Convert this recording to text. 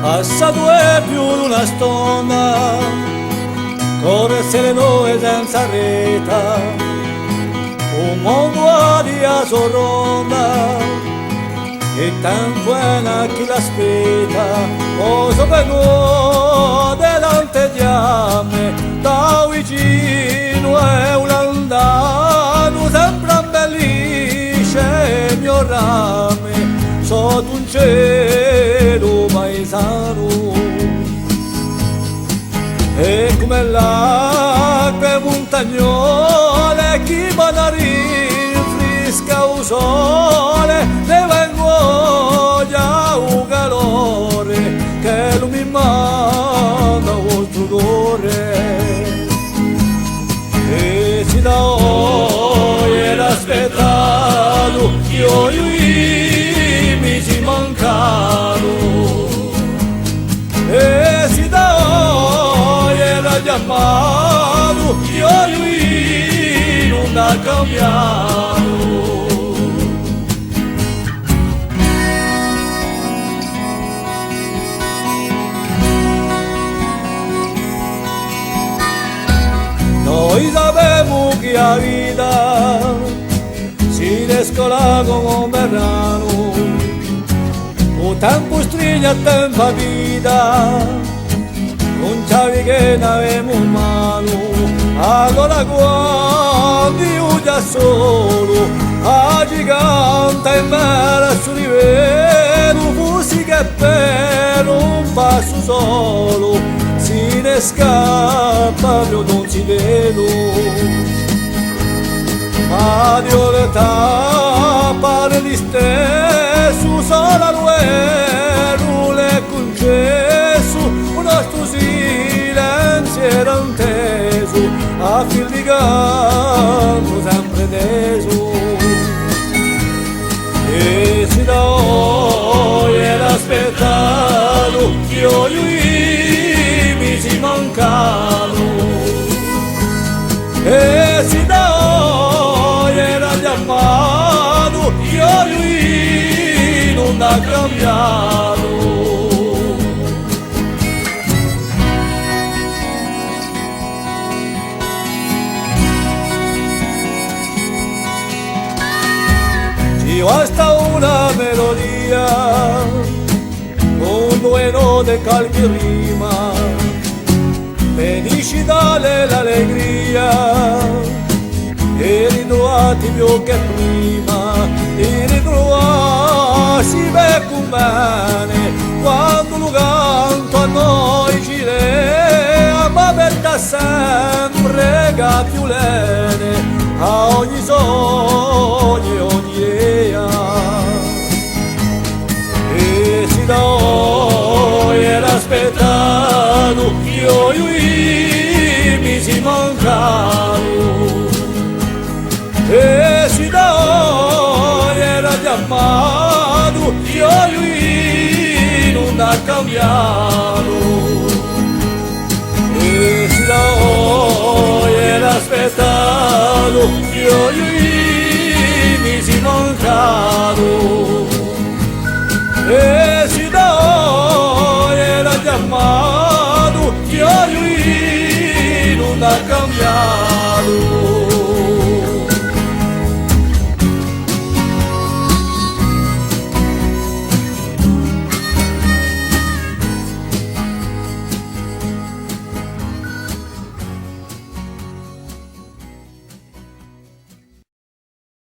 Passato è più di una stonda, corre sereno e senza reta, un mondo a dia sorronda, e tempo è chi l'aspetta, cosa vengo delante di me, da vicino è un landano, sempre abbellisce il mio rame, sotto un cielo paesano. E come l'acqua montagnole chi va a rinfresca il sole, ne vengo già un calore che lo mi manda oltre cuore. E si da oggi l'aspettato, io mi si mancano. E si da chiamato, io lui non ha cambiato. Noi sappiamo che la vita si descola come un verano, il tempo stringe a tempo vita, non sapevi che n'avevamo in mano, allora quando io già solo, a gigante in mare su livello, fossi che per un passo solo, si ne scappa mio don Sidelo. Ma Dio l'età pare di stesso, sola lui le concesso, un nostro silenzio era inteso, a fil di canto sempre teso. E si da oggi era aspettato, io lui mi si mancano. E si da oggi era chiamato, io lui non ha cambiato. Ci basta una melodia con due note calchi rima, felicità l'allegria, e ritrovati più che prima, e ritrovati becco bene quando lo canto a noi ci lea, ma per da sempre che più lene a ogni sogno e ogni idea. E si da oggi era aspettato, io mi si mancano. E si da oggi era chiamato, io non ha cambiato. E si da oggi era aspettato, io mi si mancano. E si da oggi era chiamato, io non ha cambiato.